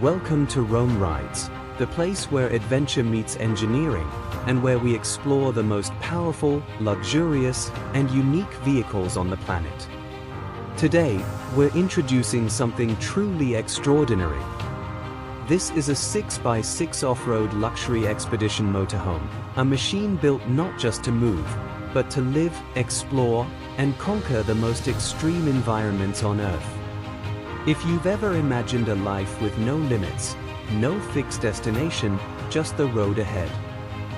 welcome to Rome Rides, the place where adventure meets engineering, and where we explore the most powerful, luxurious, and unique vehicles on the planet. Today, we're introducing something truly extraordinary. This is a 6x6 off-road luxury expedition motorhome, a machine built not just to move, but to live, explore, and conquer the most extreme environments on Earth. If you've ever imagined a life with no limits, no fixed destination, just the road ahead,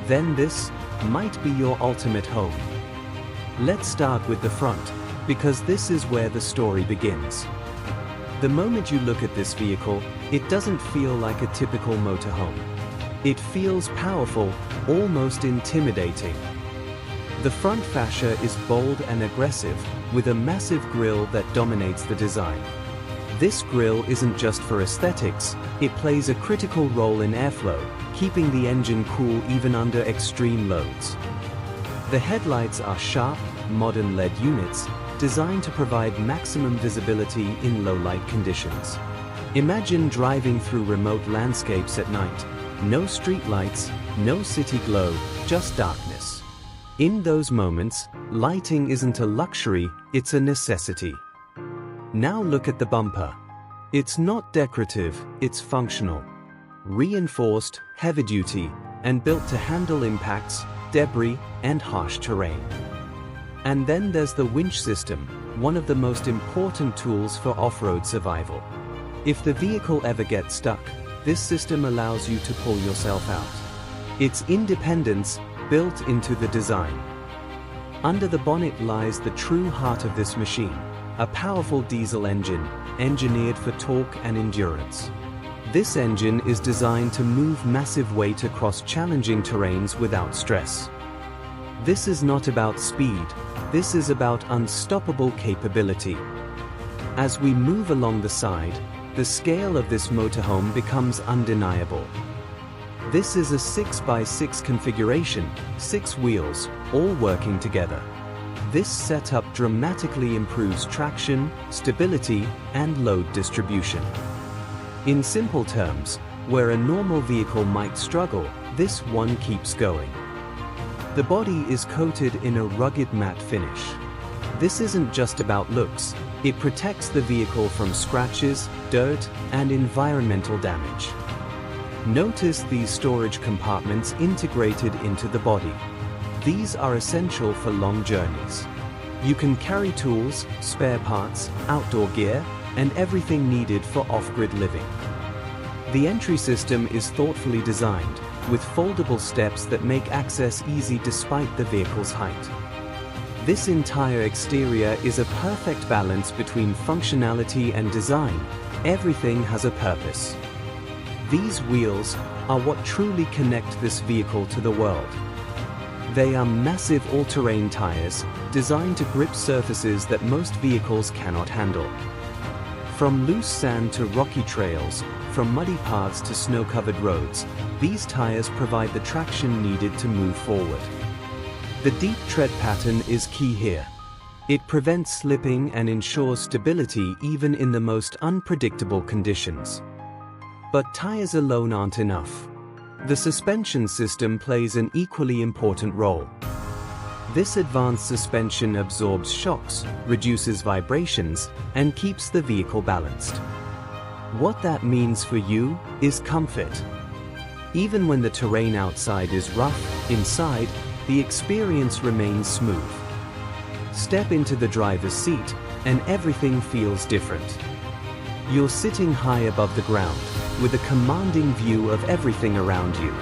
then this might be your ultimate home. Let's start with the front, because this is where the story begins. The moment you look at this vehicle, it doesn't feel like a typical motorhome. It feels powerful, almost intimidating. The front fascia is bold and aggressive, with a massive grille that dominates the design. This grille isn't just for aesthetics, it plays a critical role in airflow, keeping the engine cool even under extreme loads. The headlights are sharp, modern LED units, designed to provide maximum visibility in low-light conditions. Imagine driving through remote landscapes at night. No street lights, no city glow, just darkness. In those moments, lighting isn't a luxury, it's a necessity. Now look at the bumper. It's not decorative, it's functional. Reinforced, heavy-duty, and built to handle impacts, debris, and harsh terrain. And then there's the winch system, one of the most important tools for off-road survival. If the vehicle ever gets stuck, this system allows you to pull yourself out. It's independence built into the design. Under the bonnet lies the true heart of this machine, a powerful diesel engine, engineered for torque and endurance. This engine is designed to move massive weight across challenging terrains without stress. This is not about speed, this is about unstoppable capability. As we move along the side, the scale of this motorhome becomes undeniable. This is a 6x6 configuration, 6 wheels, all working together. This setup dramatically improves traction, stability, and load distribution. In simple terms, where a normal vehicle might struggle, this one keeps going. The body is coated in a rugged matte finish. This isn't just about looks, it protects the vehicle from scratches, dirt, and environmental damage. Notice these storage compartments integrated into the body. These are essential for long journeys. You can carry tools, spare parts, outdoor gear, and everything needed for off-grid living. The entry system is thoughtfully designed, with foldable steps that make access easy despite the vehicle's height. This entire exterior is a perfect balance between functionality and design. Everything has a purpose. These wheels are what truly connect this vehicle to the world. They are massive all-terrain tires, designed to grip surfaces that most vehicles cannot handle. From loose sand to rocky trails, from muddy paths to snow-covered roads, these tires provide the traction needed to move forward. The deep tread pattern is key here. It prevents slipping and ensures stability even in the most unpredictable conditions. But tires alone aren't enough. The suspension system plays an equally important role. This advanced suspension absorbs shocks, reduces vibrations, and keeps the vehicle balanced. What that means for you is comfort. Even when the terrain outside is rough, inside, the experience remains smooth. Step into the driver's seat, and everything feels different. You're sitting high above the ground, with a commanding view of everything around you.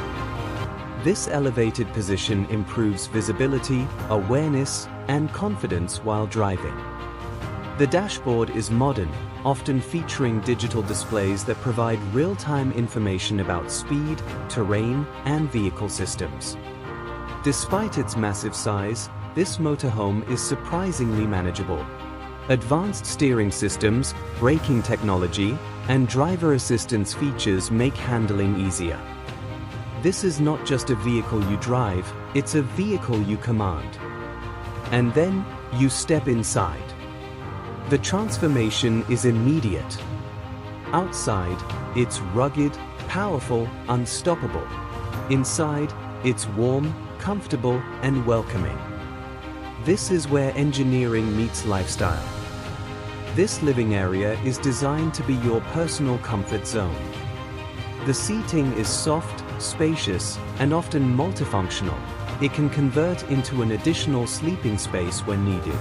This elevated position improves visibility, awareness, and confidence while driving. The dashboard is modern, often featuring digital displays that provide real-time information about speed, terrain, and vehicle systems. Despite its massive size, this motorhome is surprisingly manageable. Advanced steering systems, braking technology, and driver assistance features make handling easier. This is not just a vehicle you drive, it's a vehicle you command. And then, you step inside. The transformation is immediate. Outside, it's rugged, powerful, unstoppable. Inside, it's warm, comfortable, and welcoming. This is where engineering meets lifestyle. This living area is designed to be your personal comfort zone. The seating is soft, spacious, and often multifunctional. It can convert into an additional sleeping space when needed.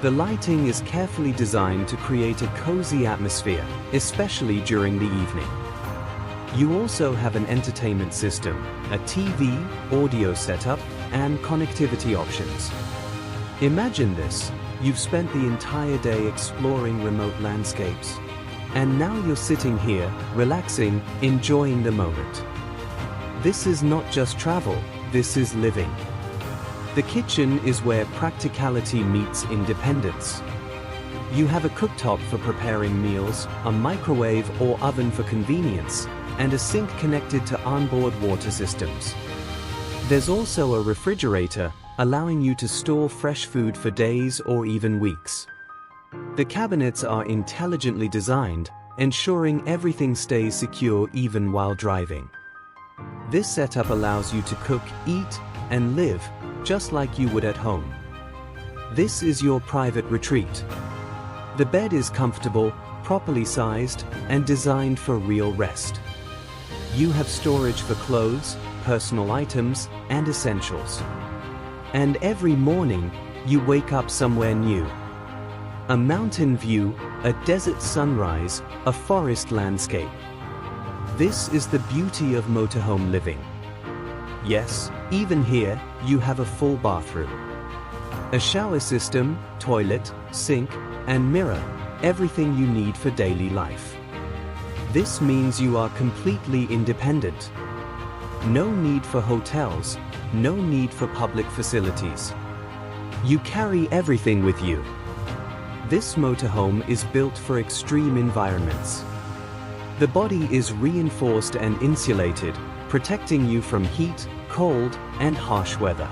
The lighting is carefully designed to create a cozy atmosphere, especially during the evening. You also have an entertainment system, a TV, audio setup, and connectivity options. Imagine this: you've spent the entire day exploring remote landscapes. And now you're sitting here, relaxing, enjoying the moment. This is not just travel, this is living. The kitchen is where practicality meets independence. You have a cooktop for preparing meals, a microwave or oven for convenience, and a sink connected to onboard water systems. There's also a refrigerator, allowing you to store fresh food for days or even weeks. The cabinets are intelligently designed, ensuring everything stays secure even while driving. This setup allows you to cook, eat, and live just like you would at home. This is your private retreat. The bed is comfortable, properly sized, and designed for real rest. You have storage for clothes, personal items, and essentials. And every morning, you wake up somewhere new. A mountain view, a desert sunrise, a forest landscape. This is the beauty of motorhome living. Yes, even here, you have a full bathroom. A shower system, toilet, sink, and mirror, everything you need for daily life. This means you are completely independent. No need for hotels, no need for public facilities. You carry everything with you. This motorhome is built for extreme environments. The body is reinforced and insulated, protecting you from heat, cold, and harsh weather.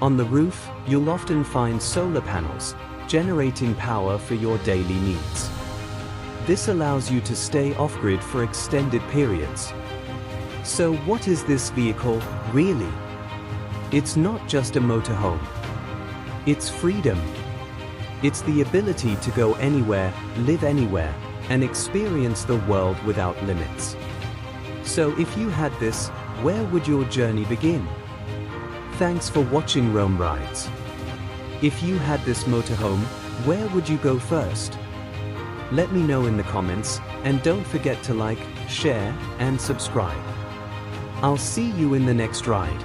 On the roof, you'll often find solar panels, generating power for your daily needs. This allows you to stay off-grid for extended periods. So what is this vehicle, really? It's not just a motorhome. It's freedom. It's the ability to go anywhere, live anywhere, and experience the world without limits. So if you had this, where would your journey begin? Thanks for watching Roam Rides. If you had this motorhome, where would you go first? Let me know in the comments, and don't forget to like, share, and subscribe. I'll see you in the next ride.